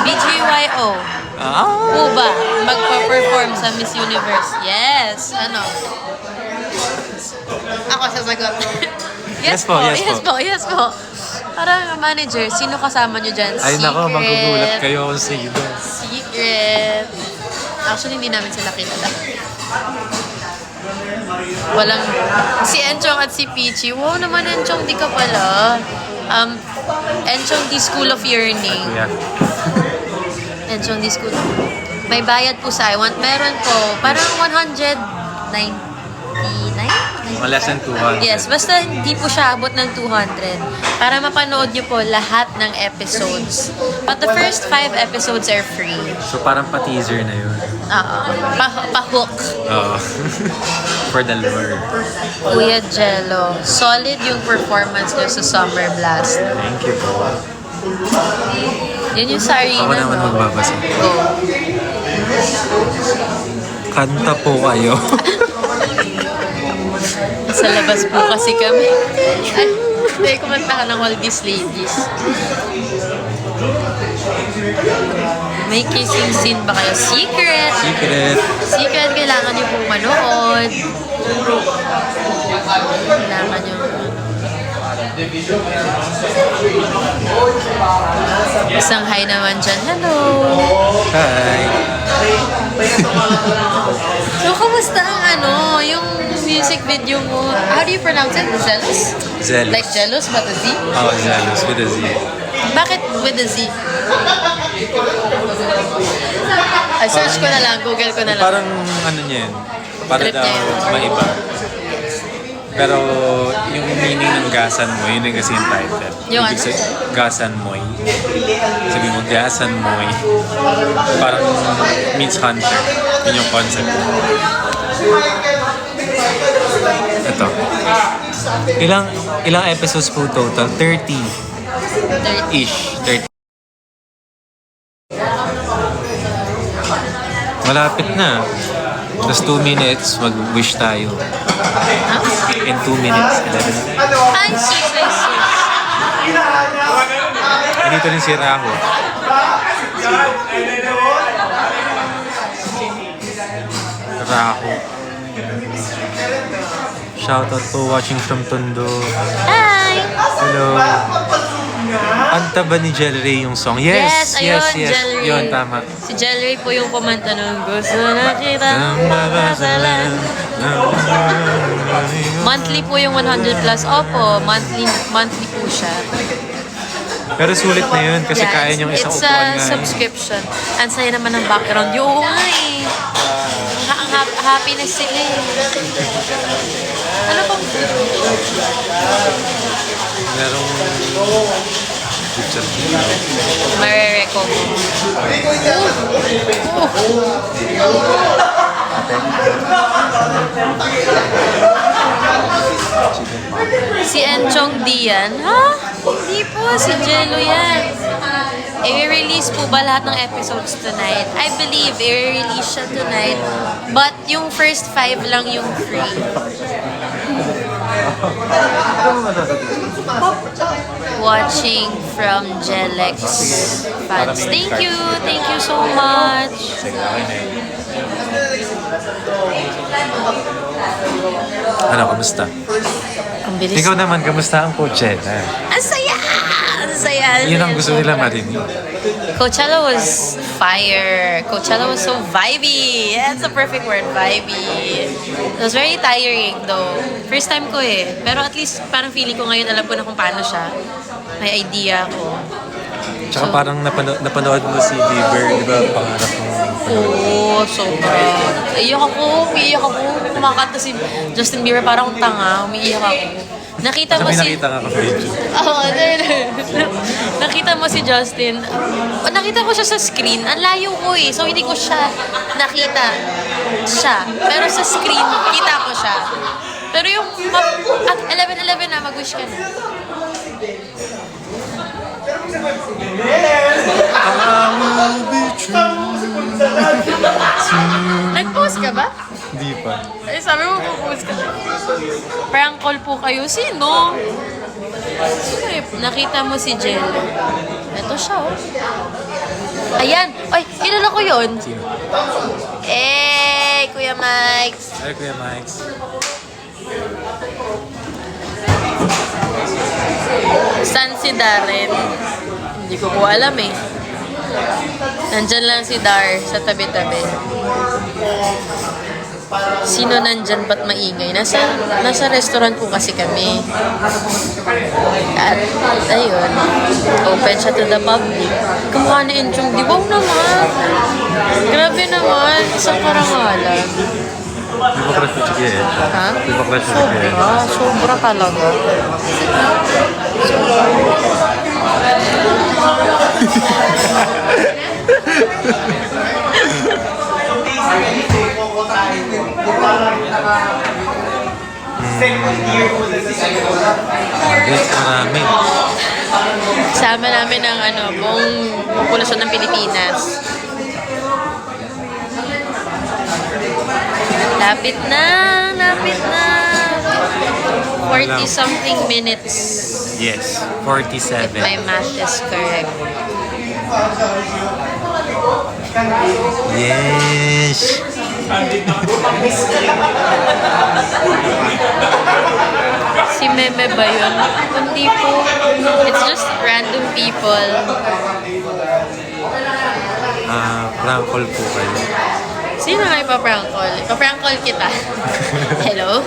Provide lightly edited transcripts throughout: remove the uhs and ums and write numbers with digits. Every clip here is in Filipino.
BGYO. Po ba magpa-perform sa Miss Universe? Yes. Ano? Ako sasagot. Yes po, yes po. Yes po. Parang manager, sino kasama nyo dyan? Ay nako, magugulat kayo kung sino. Secret. Actually, hindi namin sila kilala. Walang... Si Enchong at si Peachy. Wow naman, Enchong, di ka pala. Enchong, di School of Yearning. Yeah. Enchong, di School of... May bayad po sa I Want. Meron po. Parang 199? Less than 200. Yes, basta hindi po siya abot ng 200 para mapanood nyo po lahat ng episodes. But the first 5 episodes are free. So parang pa-teaser na yun. Oo. Pa-hook. Oo. For the lore. Kuya Jello, solid yung performance nyo sa Summer Blast. Thank you po. Yun yung sa arena, Ako naman no? magbabasa. Go. Kanta po kayo. Sa labas po kasi kami. Ay, hindi, kumanta ka ng All These Ladies. May kissing scene ba kayo? Secret! Secret, kailangan niyo pong manood. Kailangan niyo isang hi naman dyan. Hello! Hi. So, kamusta ang yung music video mo? How do you pronounce it? Zealous? Zealous. Like jealous but a Z? Oh, Zealous with a Z. Bakit with a Z? Ay, search ko na lang, Google ko na lang. Parang ano niya yun. Para Trip daw niya yun. maiba. Pero yung meaning ng gasan mo, yun yung kasi yung title. Yung Ibig ano? sabihin, gasan moy. Sabi mo, gasan moy. Parang means hunter. Yun yung concept. Ito. Ilang episodes po total? 30-ish. 30. Malapit na. Just 2 minutes, mag-wish tayo. In 2 minutes, 11. Ay, sus. Dito rin si Raho. Raho. Shoutout po watching from Tondo. Hi! Hello. Kanta ba ni Jel Ray yung song? Yes. Jel Ray. Yun, tama. Si Jel Ray po yung kumanta ng gusto na kita. Monthly po yung 100 plus. Opo, monthly po siya. Pero sulit na yun kasi kaya niyong isang It's upuan a nga. subscription. Ang saya naman ng background. Yung nga eh. Ang happiness sila eh. Ano pang... Merong picture dito. Marereko mo. Si Enchong Dian? Ha? Hindi po, si Jello yan. I-release po ba lahat ng episodes tonight? I believe i-release siya tonight. But yung first 5 lang yung free. Watching from Jelex fans. Thank you so much. Ano, kamusta? Ang bilis. Ikaw naman, kamusta ang Coachella? Ang saya! Ang saya! Yun ang gusto nila marinig. Coachella was fire. Coachella was so vibey. Yeah, that's the perfect word, vibey. It was very tiring though. First time ko eh. Pero at least parang feeling ko ngayon alam ko na kung paano siya. May idea ko. Tsaka parang napanood mo si Bieber, di ba? Pangarap mo. Oo, sobra. Iyak ako. Kumakanta si Justin Bieber parang akong tanga. Umiiyak ako. Nakita mo si... Nakita nga ka video. Oo, nakita mo si Justin. Nakita ko siya sa screen. Ang layo ko eh. So, hindi ko siya nakita siya. Pero sa screen, kita ko siya. Pero yung... At 11:11 na, mag-wish ka na. Nag-post ka ba? Hindi pa. Ay, sabi mo, post ka. Prank call po kayo. Sino? Nakita mo si Jel. Ito Ayan! Ay, kilala ko yun. Sino? Kuya Mike. Ay, Kuya Mike. Saan si Darren? Hindi ko po alam eh. Nandyan lang si Dar sa tabi-tabi. Sino nandyan ba't maingay? Nasa restaurant po kasi kami. At ayun, open siya to the public. Kamukha ni Enchong, di ba naman? Grabe naman, isang karangalan. Di ba crush mo si Kuya Ed? Ha? Di ba crush mo si Kuya Ed? Sobra talaga. Guys, marami. Sama namin ang buong populasyon ng Pilipinas. Lapit na. 40 something minutes. Yes, If 47. my math is correct. Yes! Si Meme ba yun? Kundi po. It's just random people. Prank call po kayo. Sino nga ipaprank call? Ipaprank call kita. Hello?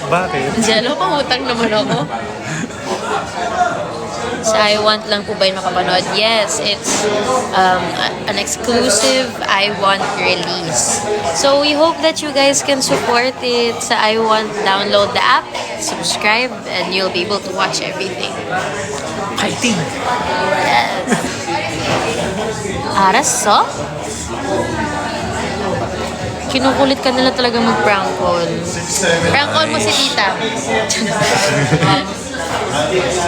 Bakit? Jello, pangutang naman ako. Sa I Want lang po ba yung makapanood? Yes, it's an exclusive I Want release. So we hope that you guys can support it. Sa I Want, download the app, subscribe, and you'll be able to watch everything. Fighting! Yes. Aras, so? Kinukulit ka nila talaga mag-prank call. Prank call mo si tita.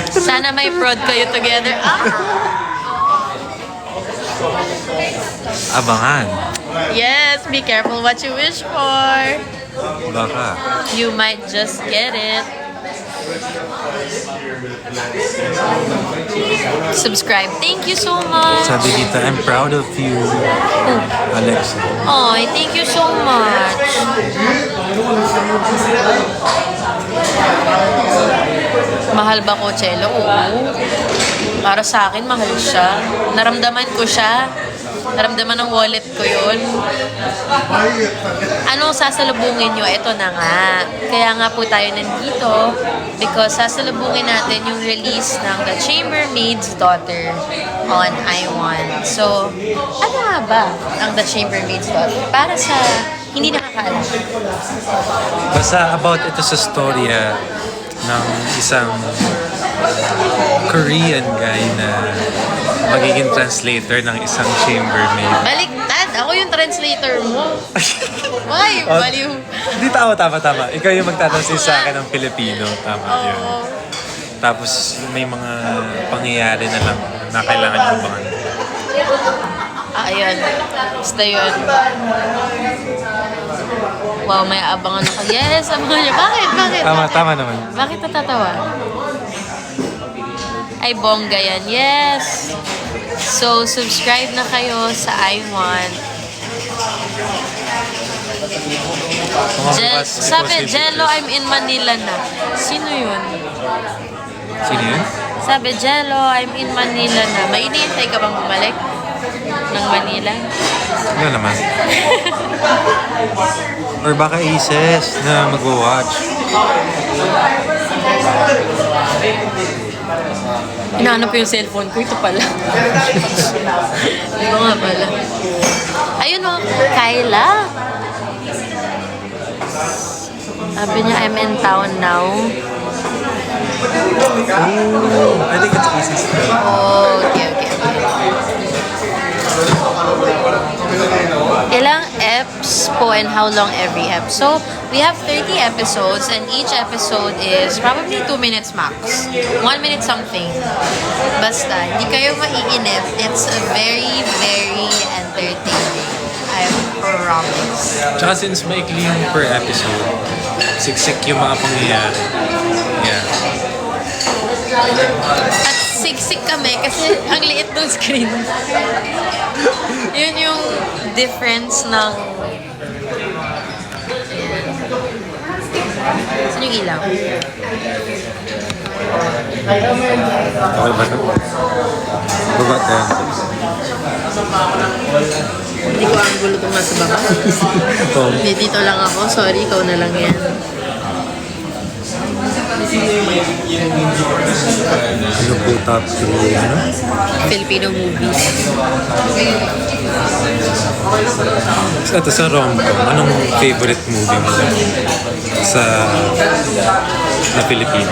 Sana may prod kayo together. Abangan. Yes, be careful what you wish for. Baka. You might just get it. Subscribe. Thank you so much. Sabi dito, I'm proud of you, Alexa. Oh, thank you so much. Mahal ba ko, Chelo? Oo. Para sa akin, mahal siya. Naramdaman ko siya. Naramdaman ng wallet ko yun. Anong sasalubungin nyo? Ito na nga. Kaya nga po tayo nandito because sasalubungin natin yung release ng The Chambermaid's Daughter on I Want. So, ano nga ba ang The Chambermaid's Daughter? Para sa hindi nakakaalam. Basta about ito sa storya ng isang Korean guy na magiging translator ng isang chambermaid. Baliktad! Ako yung translator mo. Why? Baliw. Hindi, tama. Ikaw yung magtatansin sa akin ng Pilipino. Tama yun. Oo. Tapos may mga pangyayari na lang na kailangan yung abangan. Ayun. Basta yun. Wow, may abangan ako. Yes, abangan niyo. Bakit? Tama naman. Bakit natatawa? Ay, bongga yan. Yes! So, subscribe na kayo sa I Want. Sabi, Jello, I'm in Manila na. Sino yun? Sino yun? Sabi, Jello, I'm in Manila na. May iniintay ka bang bumalik ng Manila? Ano naman? Or baka Aces na mag-watch. Hinahanap ko yung cellphone ko. Ito pala. Ito nga pala. Ayun o, Kyla. Sabi niya, I'm in town now. Oh, I think it's Aces. Oh, okay. Ilang eps po and how long every ep? So, we have 30 episodes and each episode is probably 2 minutes max. 1 minute something. Basta, hindi kayo maiinip. It's very, very entertaining. I promise. Tsaka since maikli yung per episode, siksik yung mga pangyayari. Yeah. At Siksik kami kasi ang liit ng screen. Yun yung difference ng... Saan yung ilaw? Okay ba ito? Baba tayo. Hindi ko ang gulo itong nasa baba. Oh. Hindi, dito lang ako. Sorry, ikaw na lang yan. Ano po top 3? Ano? Filipino movies. Ito sa rom-com, anong favorite movie mo lang sa na Filipino?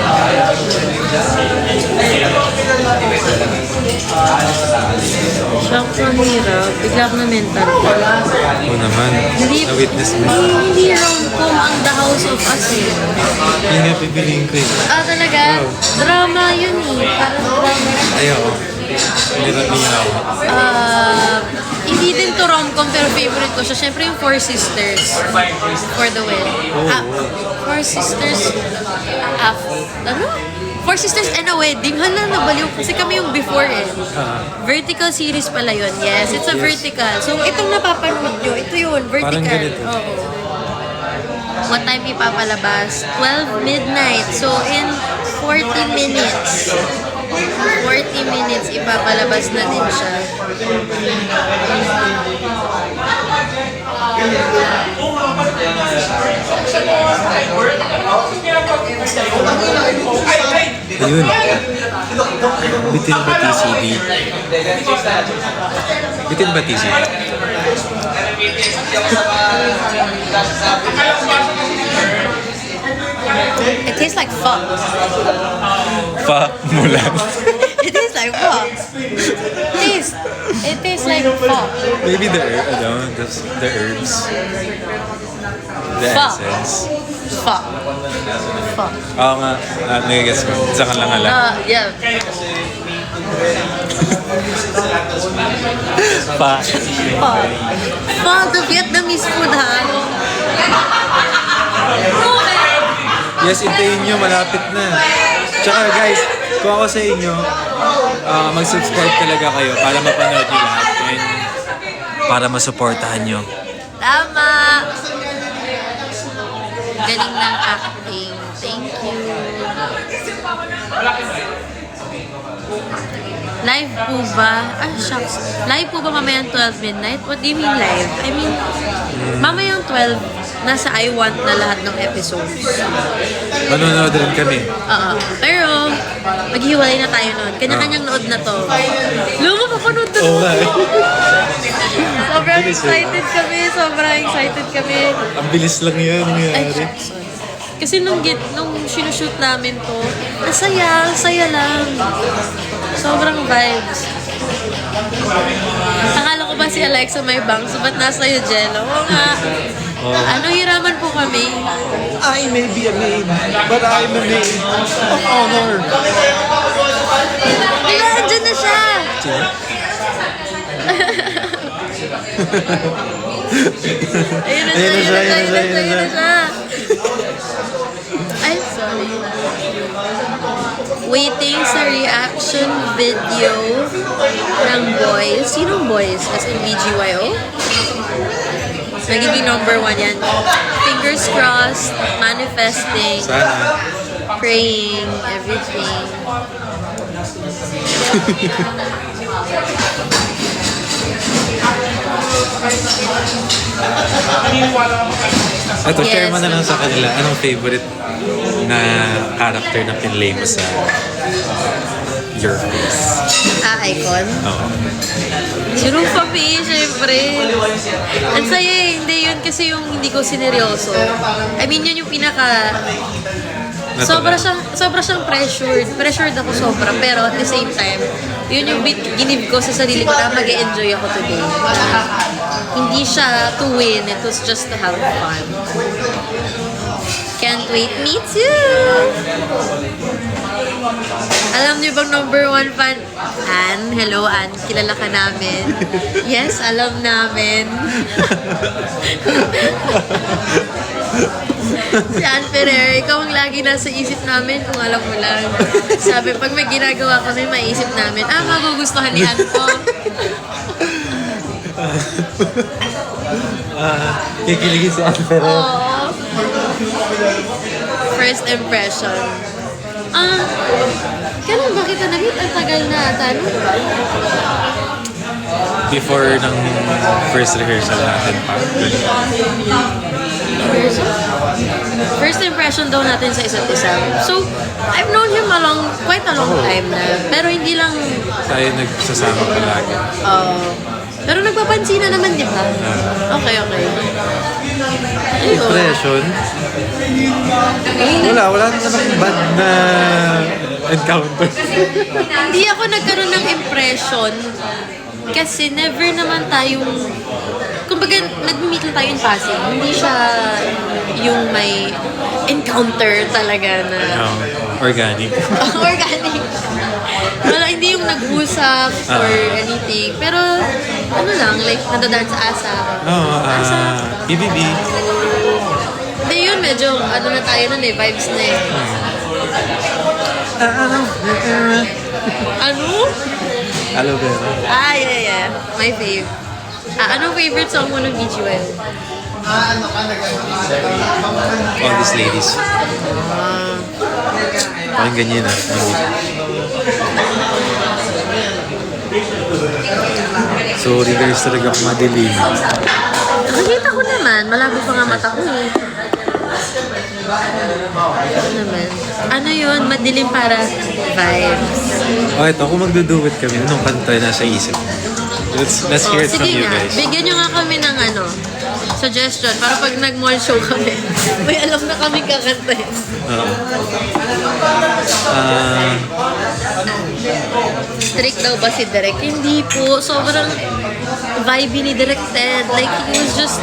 Shucks, ang hirap. Bigla ako na mental. Oo naman, na-witness mo. Hindi rom-com ang The House of Us eh. Yun nga, pipiliin ko eh. Ah, talaga? Drama yun eh. Parang drama. Ayaw. Nirap niya ako. Hindi din to rom-com pero favorite ko siya. Siyempre yung Four Sisters. For the Win. Four Sisters. Ano? Four Sisters and a Wedding. Hala, nabaliw. Kasi kami yung before eh. Vertical series pala yun. Yes, it's a vertical. So, itong napapanood nyo, ito yun, vertical. Parang ganito. Oo. What time ipapalabas? 12 midnight. So, in 40 minutes. 40 minutes ipapalabas na din siya. Ayun. Bitin ba TCD? Bitin ba TCD? It tastes like pho. Pa mulan. It tastes like pho. It tastes like pho. Maybe the herbs. The Pho. essence. Pho. Pho. Oo nga, nagigets mo. Isa ka lang alam. Yeah. Pa. Pho. Pho, the Vietnamese food ha. Yes, intayin nyo, malapit na. Tsaka guys, kung ako sa inyo, mag-subscribe talaga kayo para mapanood nyo lahat. And para masuportahan nyo. Tama. Galing ng acting. Thank you. Live po ba? Ah, shucks. Live po ba mamayang 12 midnight? What do you mean live? I mean, mamayang 12, nasa I Want na lahat ng episodes. Manonood rin kami. Pero, maghihiwalay na tayo nun. Kanya-kanyang nood na to. Luma, papanood na Oo nga eh. Sobrang excited kami. Sobrang excited kami. Ang bilis lang yan Ay, nangyari. shucks. Kasi nung sinushoot namin to, saya lang. Sobrang vibes. Akala ko ba si Alexa may bangs, ba't nasa iyo, Jello? Oo nga. Ano, hiraman po kami. I may be a maid, but I'm a maid of honor. Wala, andyan na siya! Ayun na siya. Ay, sorry. Waiting sa reaction video ng boys. Sinong boys? As in BGYO? Magiging number 1 yan. Fingers crossed, manifesting, Sana. praying, everything. Ito, share mo Yes. na lang sa kanila. Anong favorite na character na pinlay mo sa Your Face? Icon? Oo. Si Rufa P, syempre. Ang saya eh. Hindi yun kasi yung hindi ko sineryoso. I mean, yun yung pinaka... Sobra siyang pressured. Pressured ako sobra. Pero at the same time, yun yung ginib ko sa sarili ko na mag-e-enjoy ako today. Hindi siya to win. It was just to have fun. Can't wait. Me too! Alam niyo bang number 1 fan? Ann, hello Ann, kilala ka namin. Yes, alam namin. Si Ann Ferrer, ikaw ang lagi nasa isip namin kung alam mo lang. Sabi, pag may ginagawa kami, maisip namin, magugustuhan ni Ann ko. Kikiligin si Ann Ferrer. Oo. First impression. Kailan ba kita na-meet? Ang tagal na ata, no? Before ng first rehearsal natin pa. First impression daw natin sa isa't isa. So, I've known him quite a long time na. Pero hindi lang, Tayo nagsasama palagi. pero nagpapansin na naman, di ba? Okay. Ayun. Impression? Wala na namang bad na encounter. Hindi ako nagkaroon ng impression kasi never naman tayong, kumbaga nag-meet lang tayo in passing. Hindi siya yung may encounter talaga na Organic. organic. Wala, hindi yung nag-usap or anything. Pero ano lang, like nadadaan sa asa. BBB. Hindi yun, medyo ano na tayo nun vibes na eh. Ano? Aloe vera. Yeah. My fave. Anong favorite song mo ng BGY? All these ladies. Pakinggan niyo na. Sorry guys, talaga ako madilim. Nakikita ko naman. Malabo pa nga mata ko eh. Ano naman? Ano yun? Madilim para vibes. Ito, kung magduduet kami, anong kanta na sa isip? Let's hear it from Sige you nga. guys. Bigyan nyo nga kami ng suggestion para pag nag-mall show kami, may alam na kami kakantahin. Strict daw ba si Direk? Hindi po. Sobrang vibe ni Direk Ted. Like, he was just,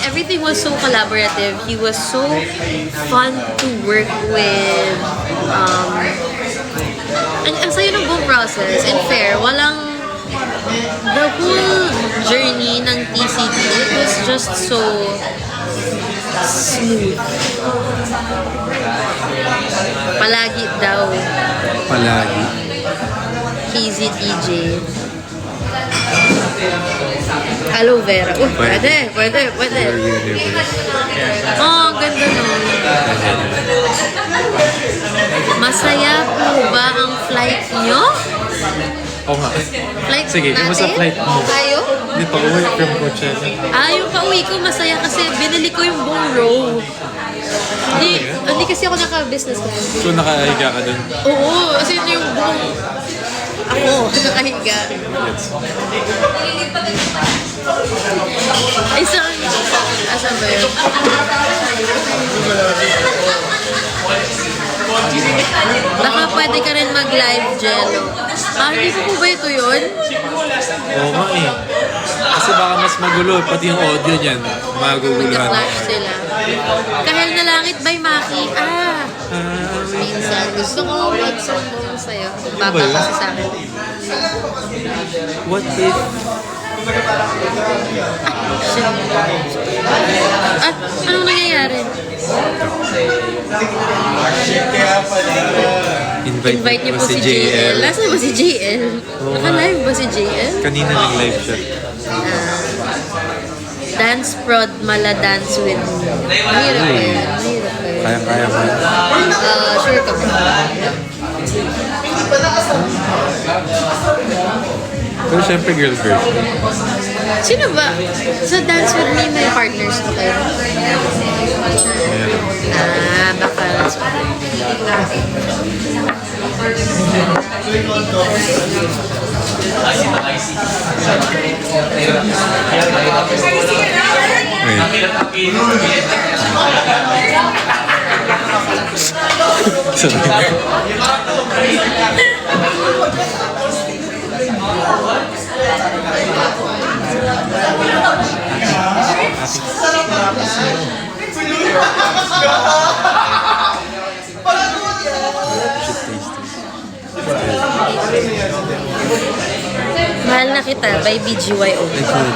everything was so collaborative. He was so fun to work with. Ang sayo ng buong process. And fair, the whole journey ng TCT was just so smooth. Palagi daw. Palagi. KZTJ. Aloe vera. Pwede. Your universe. Ang ganda nun. Masaya po ba ang flight nyo? Oo nga. Flight Sige, natin? kumusta flight mo? Tayo? Hindi pa uwi from Coachella. Yung pauwi ko masaya kasi binili ko yung buong row. Hindi kasi ako naka-business class. So nakahiga ka dun? Oo, kasi yun yung buong ako, nakahiga. Asan ba yun? Baka pwede ka rin mag-live jello. Hindi ko po ba ito yun? Oo nga eh. Kasi baka mas magulo, pati yung audio niyan, maguguluhan. Magka-flash sila. Kahel na langit by Maki. Minsan. Gusto ko mag-sumbong sa'yo. Baba kasi sa akin. What if... Shit. At anong nangyayari? Invite niyo po si JL. Nasaan ba si JL? Naka-live ba si JL? Kanina nag-live siya. Dance prod mala dance with me. Mahirap ba yan? Kaya mo. Sure ka ba? Pero syempre girl version. Sino ba? Sa dance with me may partners ko kayo? Baka Mahal na kita by BGYO.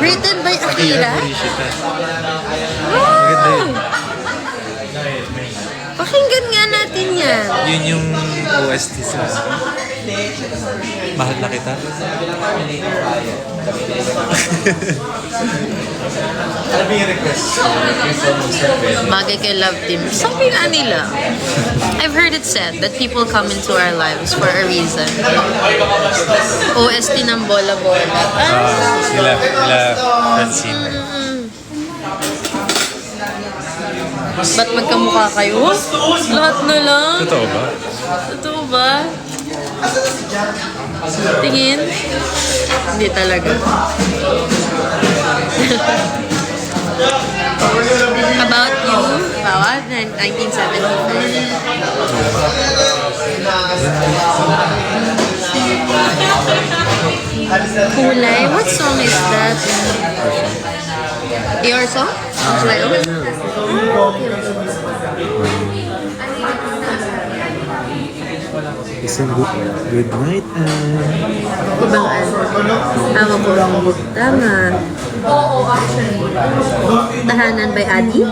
Written by Akira. Maganda yun. Pakinggan nga natin yan. Yun yung OST sa Mahal na Kita. Ano ba yung request? Bagay kay Love Team. Sabi nga nila, I've heard it said that people come into our lives for a reason. OST ng Bola Bola. Nila Francine. Ba't magkamukha kayo? Lahat na lang. Totoo ba? Totoo ba? Tingin? Hindi talaga. About you? Bawat? 1975. Kulay? What song is that? Your song? Kulay? Isang good night. Ibang ano? Tama ko lang. Tama. Tahanan by Adi?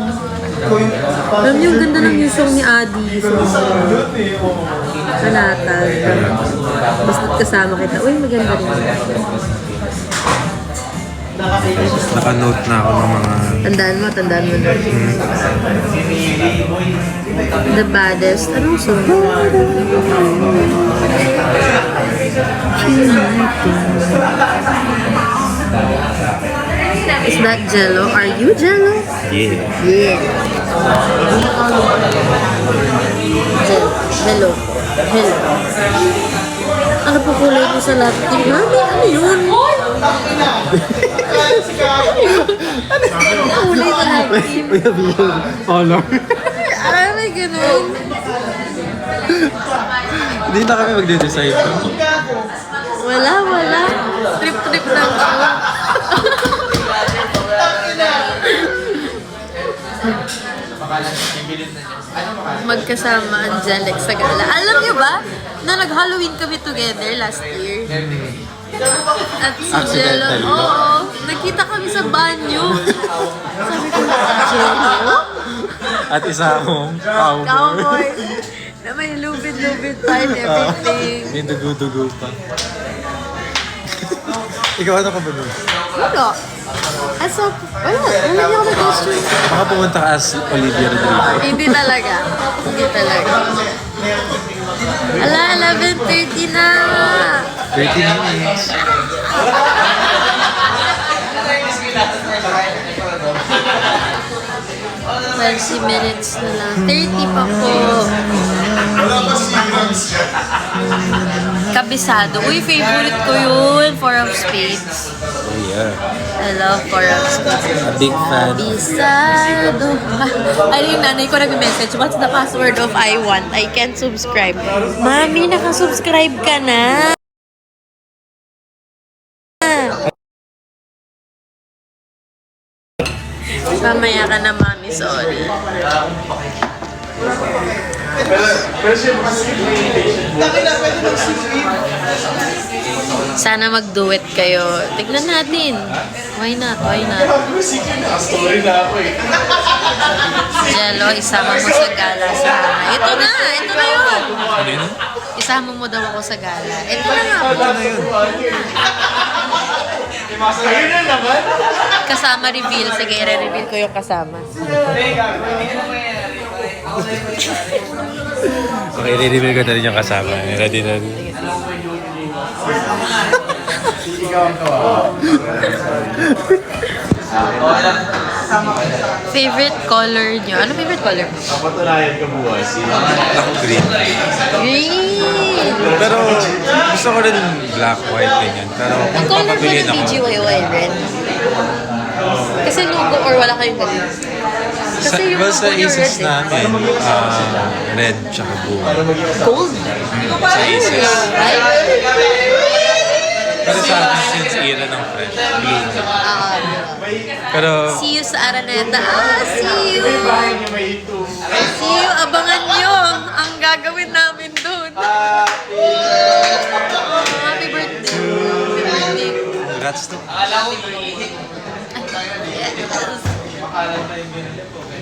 Alam niyo, ang ganda ng yung song ni Adi. Kanatan. Basta't kasama kita. Uy, maganda rin. Naka-note na ako ng mga... Tandaan mo na. The Baddest. Anong song? Is that Jello? Are you Jello? Yeah. Yeah. Hello. Ano po kulay mo sa laptop? Mami, ano yun? Kulay sa laptop. Honor. Ay, may ganun. Hindi na kami magde-decide. Wala. Trip lang ako. Magkasama Angelic sa gala. Alam niyo ba, na nag-Halloween kami together last year. At si Jello, oo, nakita kami sa banyo. Sabi ko, Jello? At isa akong cowboy. Cowboy. Na may lubid-lubid pa and everything. May dugo-dugo pa. Ikaw ano ka ba nun? Wala. Wala niya ako nag-costume. Baka pumunta ka as Olivia Rodrigo. Hindi talaga. Ala, 11:30 na. 30 minutes. Minutes na lang. 30 pa po. Kabisado. Uy, favorite ko yun. Four of Spades. Oh yeah. I love Four of Spades. A big fan. Kabisado. Ano yung nanay ko nag-message? What's the password of I want? I can't subscribe. Mami, nakasubscribe ka na. Mamaya ka na, Mami. Sorry. Sana mag-duet kayo. Tignan natin. Why not? Jello, isama mo sa gala sana. Ito na yun. Ano yun? Isama mo daw ako sa gala. Ito na nga. Ito na yun. Kasama reveal. Sige, i-reveal ko yung kasama. Okay, i-reveal ko na rin yung kasama. Ready na rin. Favorite color nyo? Ano favorite color mo? Ako green. Green! Pero gusto ko rin black, white, ganyan. Pero Ang kung color mo papapiliin ng ako, BGYY, red? Kasi logo or wala kayong ganun? Kasi yung sa logo yung Aces red namin, red tsaka blue. Gold? Sa Aces. Ay? Pero sa akin, since era ng fresh, blue. Pero See you sa Araneta. See you! See you! Abangan nyo ang gagawin namin doon. Happy birthday. Happy birthday. congrats to.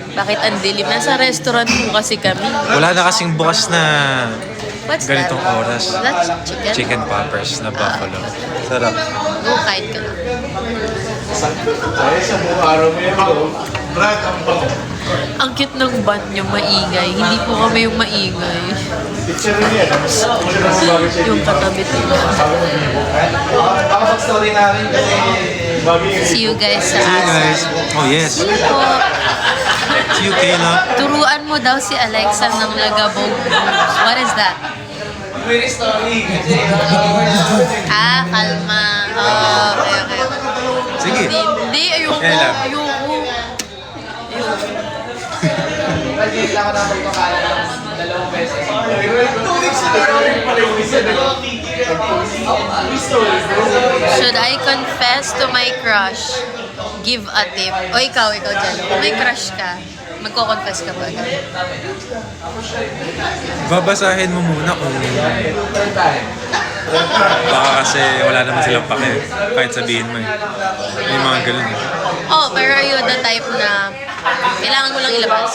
Yes. Bakit ang dilim? Nasa restaurant po kasi kami. Wala na kasing bukas na What's ganitong that? oras. That's chicken? Chicken poppers na buffalo. Sarap. Go, kahit ka lang. Ang cute ng band nyo, maingay. Hindi po kami yung maingay. Yung katabi nila. See you guys sa See you Asa. guys. Oh yes. Sige po. See you, Kayla. Turuan mo daw si Alexa ng Lagabog moves. What is that? Ah, kalma. Oh, okay. Sige. Hindi, ayoko. Yan lang. Ayoko. Should I confess to my crush? Give a tip. O ikaw dyan. Kung may crush ka, magko-confess ka ba? Babasahin mo muna kung baka kasi wala naman silang pake. Kahit sabihin mo eh. May mga ganun eh. Oh, pero are you the type na kailangan mo lang ilabas?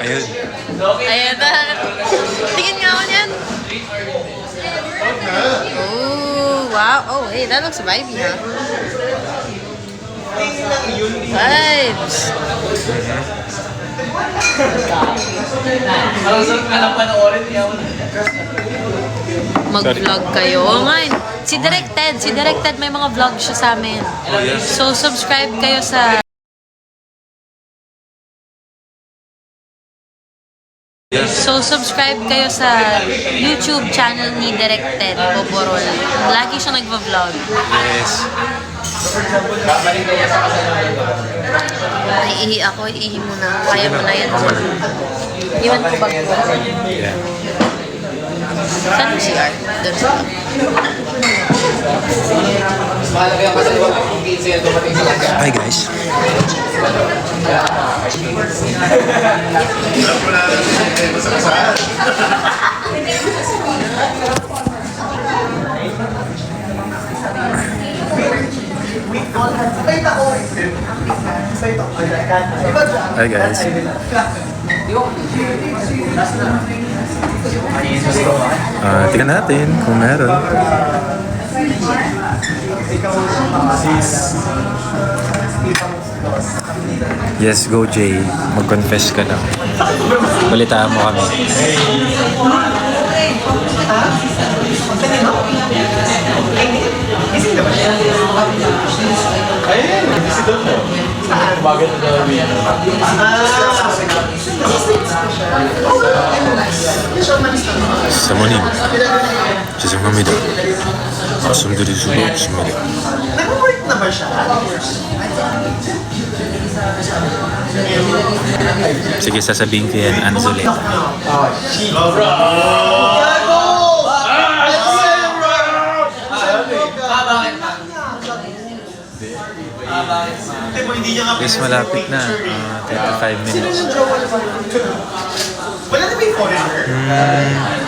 Ayun. Ayan na. Tingin nga ako niyan. Oh, wow. Oh, hey, that looks vibey, ha? Vibes. Mag-vlog kayo. Oo nga. Si Direct Ted, may mga vlog siya sa amin. Oh yes. So, subscribe kayo sa YouTube channel ni Direct Ted Boborol. Lagi siya nagva-vlog. Yes. Naiihi ako, iihi mo na. Kaya mo na yan. Iwan ko ba? Yeah. Saan yung CR? Doon sa Hi guys. Hi guys. Tingnan natin kung meron. Yes, go Jay. Mag-confess ka na. Balitaan mo kami. 사모님, 죄송합니다. 말씀드릴 수가 없습니다. Nag-work na ba siya? Sige, sasabihin ko yan, Anzuleta. Guys, malapit na. 35 minutes. Wala na ba yung foreigner?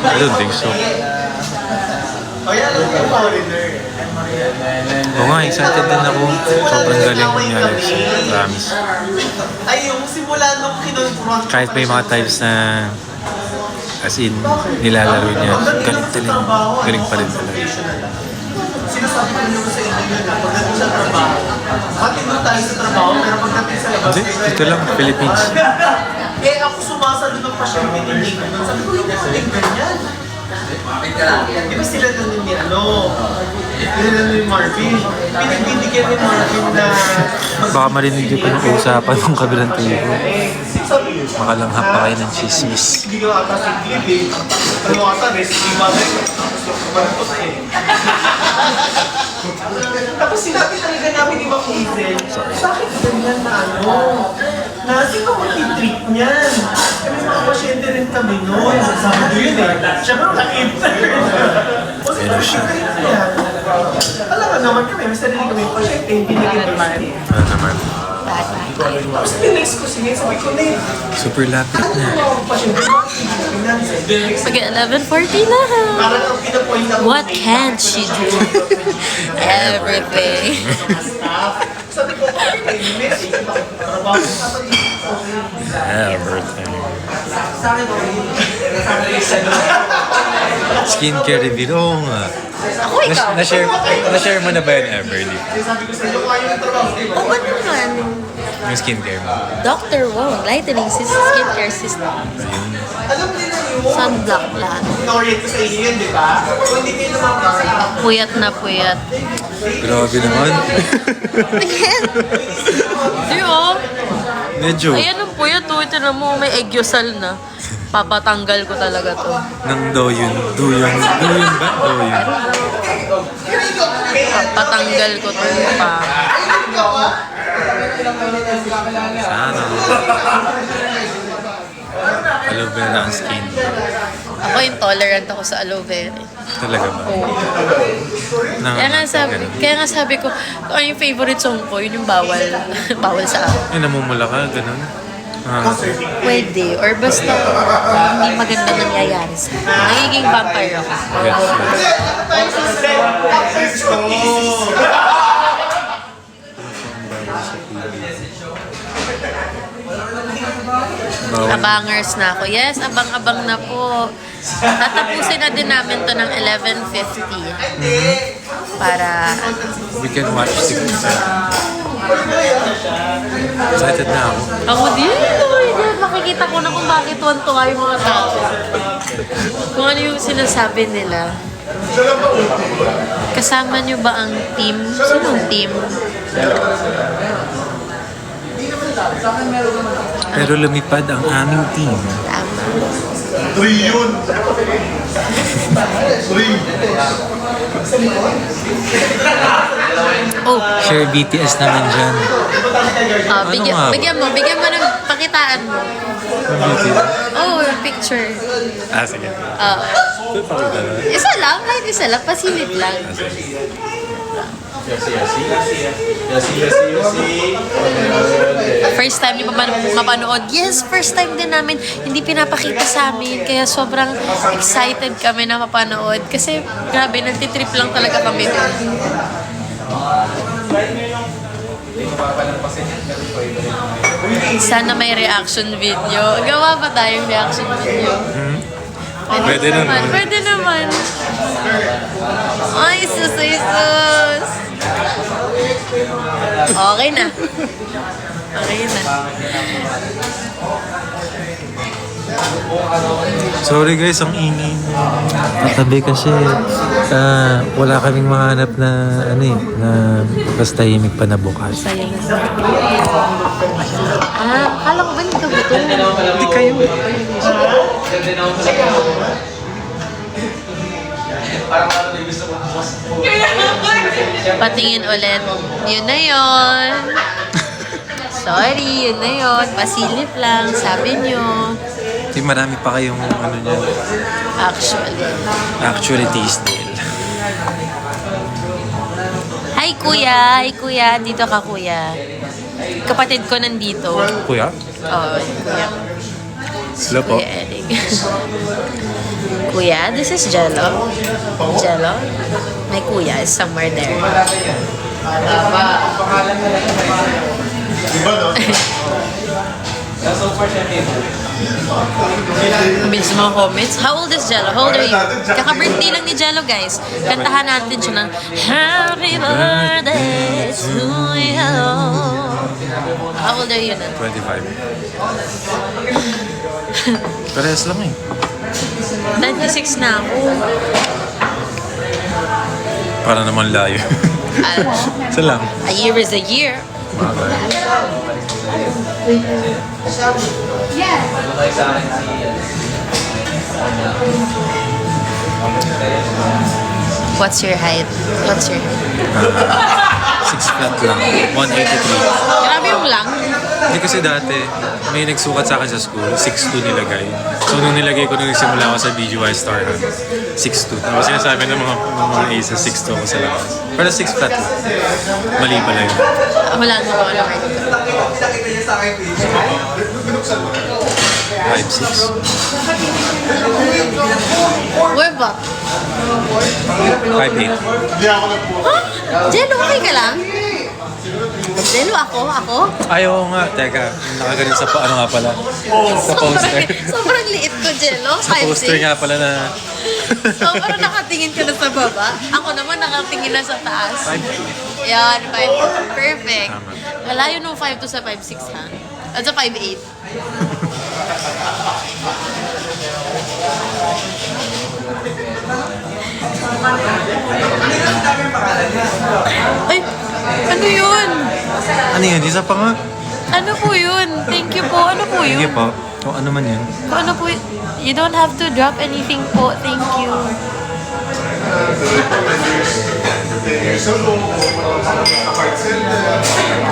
I don't think so. O yan, alam ko yung foreigner. Oo nga, excited din ako. Sobrang galing mo ni Alex. Promise. Ay, yung simula nung kinonfront. Kahit may mga times na as in, nilalaro niya. Galing talaga. Galing pa rin talaga. Sinasabi ko naman sa inyo yun na pagdating sa trabaho, matindong tayo sa trabaho, pero pagdating sa labas, Hindi, dito lang, Philippines. eh ako sumasalo ng pasyente ni Nick. Sabi ko, yung galing ganyan. Di ba sila na ni sila na ni Marvin. Pinagbibigyan ni Marvin na Baka marinig ko yung usapan ng kabilang tubo. sabi ko, Makalanghap pa kayo ng chismis. hindi ko ata si Clip eh. Ano ata, recipe ba rin? Tapos eh. Tapos sinabi talaga namin ni Ma'am Hazel, bakit ganyan na na sino mag-treat niyan? Kami mga pasyente rin kami noon. Sabado yun eh. Siyempre naka-intern. O sino mag-treat niyan? Alam ka naman kami, may sarili kami pasyente, hindi naging pasyente. Ano naman? Bye. Tapos next ko sige, sabi ko na Super lapit na. Mag-11:40 na. parang ang pinapoint ako. What can't she do? Everything. Sabi ko, okay, miss. Trabaho sa Everything. Skincare reveal. Oo nga. Ako ikaw. Na-share mo na ba yun, Everly? sabi ko sa inyo, kaya yung trabaho. Oo naman. Yung skincare mo. Dr. Wong, lightening skincare system. Alam nila yun. Sunblock lahat. Na-orient ko sa inyo yun, di ba? Kung hindi kayo naman Puyat na puyat. Grabe naman. Again. Di ba? Medyo. Ayan ang puyat to. Ito na mo, may egyosal na. Papatanggal ko talaga to. Nang doyun. Doyun ba? Doyun. Papatanggal ko to pa. Sana. Aloe vera ang skin. Ako intolerant ako sa aloe vera. Talaga ba? Oo. Kaya nga sabi ko, kung ano yung favorite song ko, yun yung bawal. Bawal sa akin. Ay, namumula ka, ganun. Pwede. Or basta hindi maganda nangyayari sa akin. Nagiging vampire ako. Yes. Abangers na ako. Yes, abang-abang na po. Tatapusin na din namin to ng 11:50. Para We can watch together. Excited na ako. ako din. Oh my God, makikita ko na kung bakit tuwan-tuwa yung mga tao. Kung ano yung sinasabi nila. Kasama nyo ba ang team? Sinong team? Pero lumipad ang aming team. Tama. 3 yun. 3. Oh, Share BTS naman dyan. bigyan mo ng pakitaan mo. BTS? Oh, picture. Sige. Oo. Pakita na. Kahit isa lang, pasilip lang. First time niyo pa mapanood? Yes, first time din namin. Hindi pinapakita sa amin. Kaya sobrang excited kami na mapanood. Kasi grabe, nagtitrip lang talaga kami doon. Sana may reaction video. Gawa pa tayong reaction video. Pwede naman. Pwede naman. Ay, sus. Okay na. Okay na. Sorry guys, ang ingay. Katabi kasi wala kaming mahanap na basta tahimik pa na bukas. Sayang. Akala ko ba hindi ka gutom? Hindi kayo. Patingin ulit. Yun na yun. Sorry, yun na yun. Pasilip lang, sabi nyo. Hindi, marami pa kayong niyan. Actually, taste deal. Hi, kuya. Hi, kuya. Dito ka, kuya. Kapatid ko nandito. Kuya? Oo, kuya. Hello po. Kuya Eric. Kuya, this is Jello. Jello? My kuya is somewhere there. Bilis mga comments. How old is Jello? How old are you? Kaka-birthday lang ni Jello, guys. Kantahan natin siya ng Happy birthday to you. How old are you na? 25. Parehas lang eh. 96 na ako. Para naman layo. Isa lang. A year is a year. What's your height? 6 flat lang. 183. Grabe yung lang. Hindi kasi dati, may nagsukat sa akin sa school, 6'2 nilagay. So nung nilagay ko, nung nagsimula ako sa BGY Star Hunt, 6'2. Tapos sinasabi ng mga aces, 6'2 ako sa labas. Pero 6 flat lang. Mali pala yun. Hulaan mo kung ano height ko. Pinakita niya sa akin, binuksan mo. 5'6". Where ba? 5'8". Jello, okay ka lang? Jello, ako? Ayaw nga. Teka, nakagaling sa ano nga pala. Sa poster. Sobrang liit ko, Jello. Sa poster 5'6". nga pala na Sobrang nakatingin ka na sa baba. Ako naman nakatingin na sa taas. Yan, 5. Perfect. Malayo nung 5 to sa 5'6", ha? At sa 5'8". Ay, ano yun? ano yun? Isa pa nga. Ano po yun? Thank you po. Ano po Sige yun? po. O ano man yun. Ano po yun? You don't have to drop anything po. Thank you.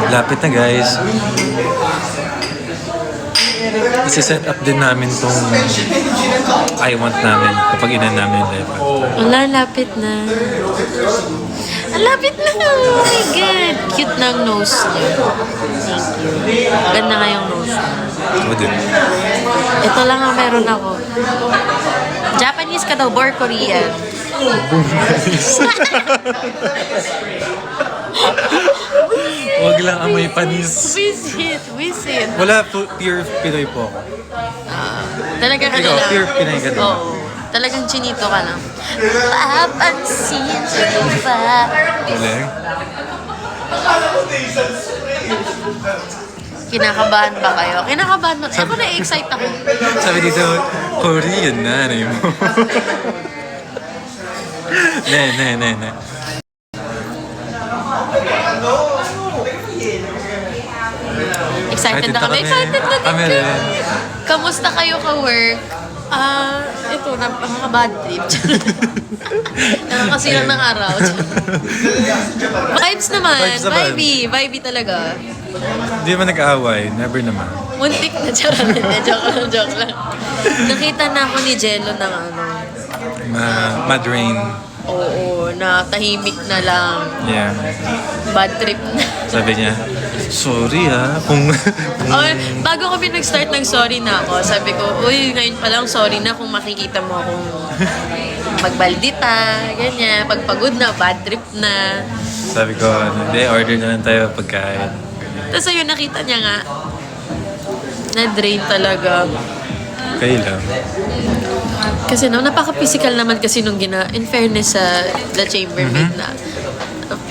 Lapit na guys. Isi-set up din namin tong I want namin kapag inan namin yung live. Wala, lapit na. Ang lapit na. Oh my God. Cute na ang nose niya. Thank you. Ganda nga yung nose niya. O din. Ito lang ang meron ako. Japanese ka daw, or Korean? Huwag lang amoy panis. Wisit. Wala, pure Pinoy po ako. Talaga ka Ikaw, lang. pure Pinay ka din. Oo. Talagang chinito ka lang. Papansin sa'yo ba? Galing. Kinakabahan ba kayo? Kinakabahan mo? Ako na-excite ako. Sabi dito, Korean nanay mo. Ne. Excited na kami. Excited na din Kami kami. rin. Kamusta kayo ka-work? Ito, bad trip. Nakakasilang ng araw. Vibes naman. Vibes naman. Vibey talaga. Hindi man nag-aaway. Never naman. Muntik na charot. Joke lang. Nakita na ako ni Jello ng Madrain. oo, na tahimik na lang. Yeah. Bad trip na. Sabi niya, sorry kung Oh, bago kami nag-start ng sorry na ako, sabi ko, uy, ngayon pa lang sorry na kung makikita mo akong magbaldita, ganyan. Pagpagod na, bad trip na. sabi ko, hindi, order na lang tayo pagkain. Tapos ayun, nakita niya nga, na-drain talaga. Okay lang. Kasi napaka-physical naman kasi nung in fairness sa The Chambermaid na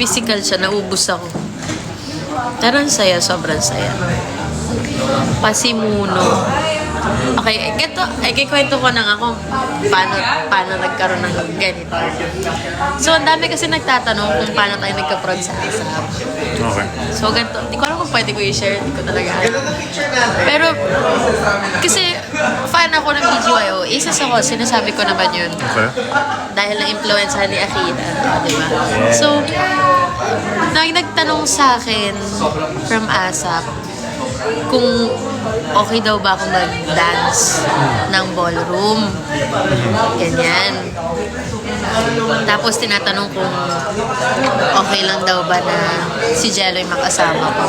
physical siya, naubos ako. Pero ang saya, sobrang saya. Pasimuno. Okay, kikwento ko na nga kung paano nagkaroon ng ganito. So, ang dami kasi nagtatanong kung paano tayo nagka-prod sa ASAP. Okay. So, ganito. Hindi ko alam kung pwede ko i-share. Hindi ko talaga alam. Pero, kasi, fan ako ng BGYO. Isa sa ko, sinasabi ko naman yun. Okay. Dahil na-influencehan ni Akira. Di ba? So, nagtanong sa akin from ASAP kung okay daw ba akong mag-dance ng ballroom. Ganyan. Tapos tinatanong kung okay lang daw ba na si Jello yung makasama ko.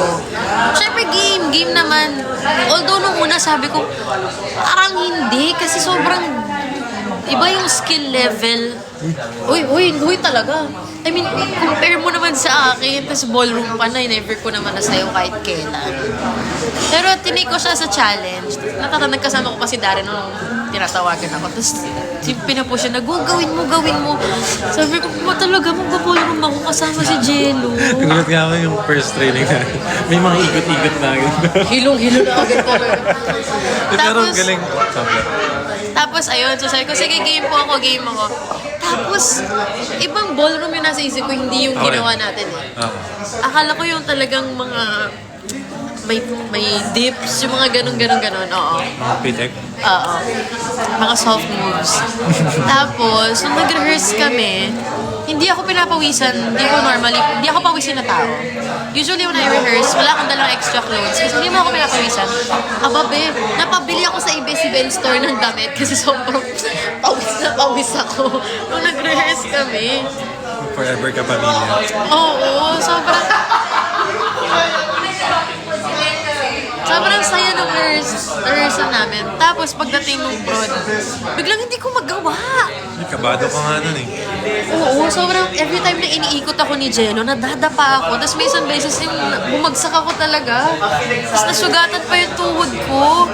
Siyempre game naman. Although nung una sabi ko, parang hindi kasi sobrang iba yung skill level. Uy talaga. I mean, compare mo naman sa akin, tapos ballroom pa na, never ko naman nasayaw kahit kailan. Pero tinake ko siya sa challenge. Nagkasama ko pa si Darren nung tinatawagan ako. Tapos pinapush siya na, gawin mo. Sabi ko, talaga magbaballroom ako kasama si Jello. Nagulat nga ako yung first training na may mga ikot-ikot na agad. Hilong-hilo na agad ko. Pero galing. Tapos ayun, so sabi ko, sige game ako. Tapos, ibang ballroom yung nasa isip ko, hindi yung ginawa natin eh. Akala ko yung talagang mga may dips, yung mga ganun. Oo. Mga pitek. Oo. Mga soft moves. Tapos, nung nag-rehearse kami, hindi ako pinapawisan. Hindi ako pawisin na tao. Usually when I rehearse, wala akong dalang extra clothes. Kasi hindi mo ako pinapawisan. Ababe, napabili ako sa Ibesiben store ng damit kasi sobrang pawis ako. Nung nag-rehearse kami. Forever ka pamilya. Oo, sobrang... Sobrang saya nung rehearsal namin. Tapos pagdating nung prod, biglang hindi ko magawa. Kabado ka nga nun eh. Oo, sobrang every time na iniikot ako ni Jello, nadadapa ako. Tapos may isang beses yung bumagsak ako talaga. Tapos nasugatan pa yung tuhod ko.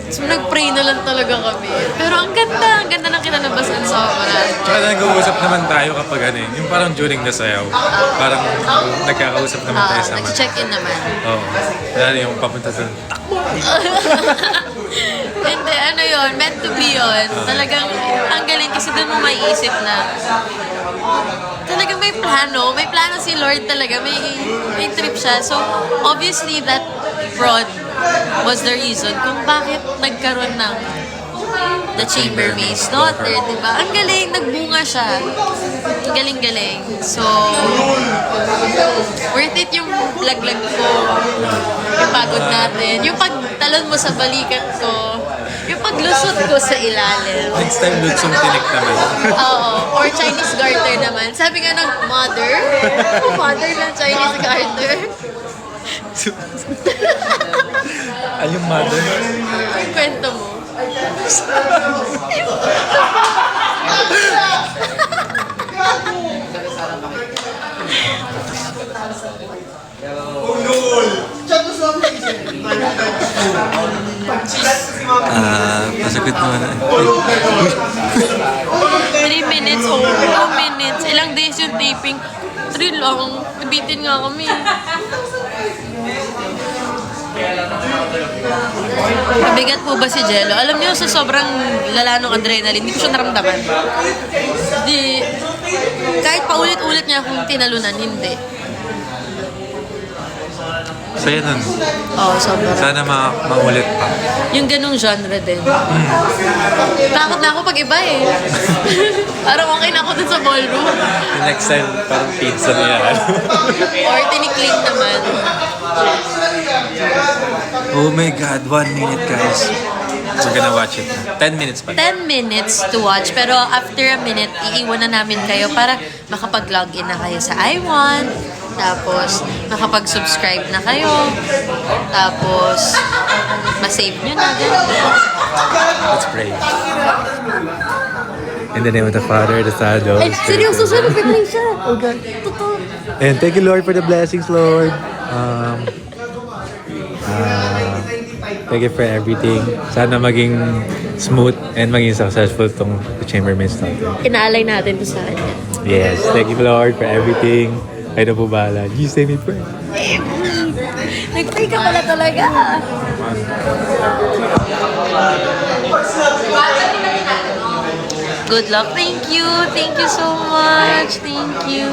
So, nag-pray na lang talaga kami. Pero ang ganda ng kinalabasan sobra. Tsaka nag-uusap naman tayo kapag ano eh. Yung parang during the sayaw. Parang nagkakausap naman tayo sama. Nag-check-in naman. Oo. Lalo yung papunta doon. Hindi, ano yun, meant to be yun. Talagang, ang galing kasi doon mo maiisip na talagang may plano. May plano si Lord talaga. May trip siya. So, obviously, that prod was the reason kung bakit nagkaroon ng The Chambermaid's Daughter, diba? Ang galing, nagbunga siya. Ang galing-galing. So, worth it yung laglag ko, yung pagod natin, yung pagtalon mo sa balikat ko, yung paglusot ko sa ilalim. Next time, lutsong tinik naman. Oo. Or Chinese garter naman. Sabi nga ng mother, mother ng Chinese garter. Ay, yung mother. Yung kwento mo. Pasagot naman na. 3 minutes o 2 minutes. Ilang days yung taping. 3 lang. Nabitin nga kami. Mabigat po ba si Jello? Alam niyo, sa sobrang lala ng adrenaline, hindi ko siya naramdaman. Di, kahit paulit-ulit niya akong tinalunan, hindi. Saya nun. Oo, sobrang. Sana maulit pa. Yung ganong genre din. Takot na ako pag iba eh. Parang okay na ako dun sa ballroom. The next time, parang pizza na yan. Or tiniklink naman. Oh my God, 1 minute guys. We're gonna watch it na. 10 minutes pa. 10 minutes to watch, pero after a minute, iiwan na namin kayo para makapag-login na kayo sa iWant. Tapos, makapag-subscribe na kayo. Tapos, masave nyo na. Let's pray. In the name of the Father, the Son, the Holy Spirit. Seryoso siya, nag-pray siya. Oh God, totoo. And thank you, Lord, for the blessings, Lord. Thank you for everything. Sana maging smooth and maging successful tong The Chambermaid's Daughter. Inaalay natin to sa kanya. Yes, thank you, Lord, for everything. Kayo na po bahala. You say me pray. Nag-pray ka pala talaga. Good luck. Thank you. Thank you so much. Thank you.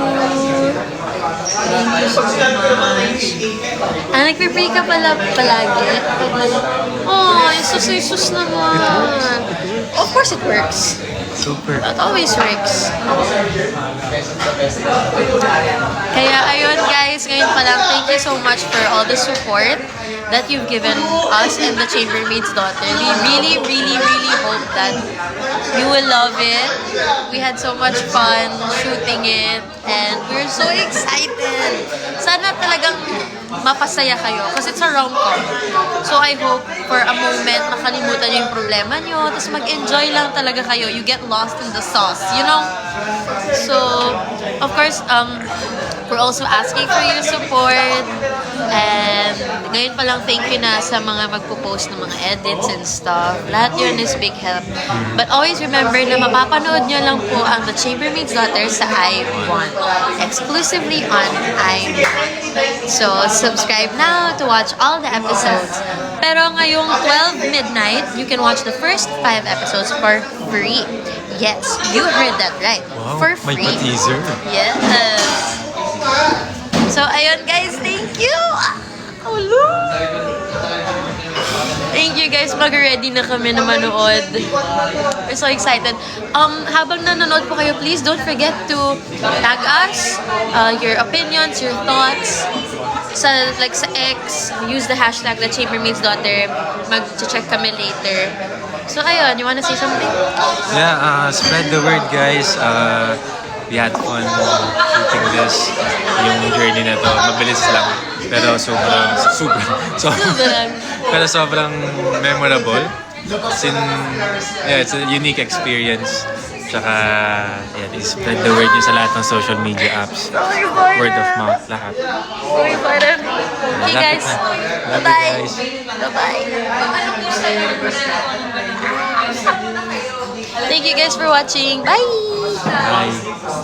Thank you so much. Nagpipray ka pala palagi? Oh, Jesus naman. Of course it works. Super. It always works. Kaya ayun guys, ngayon pa lang, thank you so much for all the support that you've given us and The Chambermaid's Daughter. We really, really, really hope that you will love it. We had so much fun shooting it and we're so excited. Sana talagang mapasaya kayo kasi it's a rom-com. So I hope for a moment makalimutan nyo yung problema nyo tapos mag-enjoy lang talaga kayo. You get lost in the sauce, you know? So, of course, we're also asking for your support and ngayon pa lang thank you na sa mga magpo-post ng mga edits and stuff. Lahat yun is big help. But always remember na mapapanood nyo lang po ang The Chambermaid's Daughter sa iWant. Exclusively on iWant. So, subscribe now to watch all the episodes. Pero ngayong 12 midnight, you can watch the first 5 episodes for free. Yes, you heard that right. Wow, For may free. pa-teaser. Yes. So, ayun guys, thank you! Oh, look! Thank you guys, mag-ready na kami na manood. We're so excited. Habang nanonood po kayo, please don't forget to tag us, your opinions, your thoughts. Sa X, use the hashtag The Chambermaid's Daughter. Mag-check kami later. So ayun, you wanna say something? Yeah, spread the word guys. We we had fun shooting this, yung journey na to. Mabilis lang, pero Sobrang. pero sobrang memorable. It's a unique experience. Tsaka, spread the word nyo sa lahat ng social media apps. Word of mouth, lahat. Uy, parang. Okay guys. Love you Bye-bye. guys. Bye-bye. Thank you guys for watching. Bye! Bye.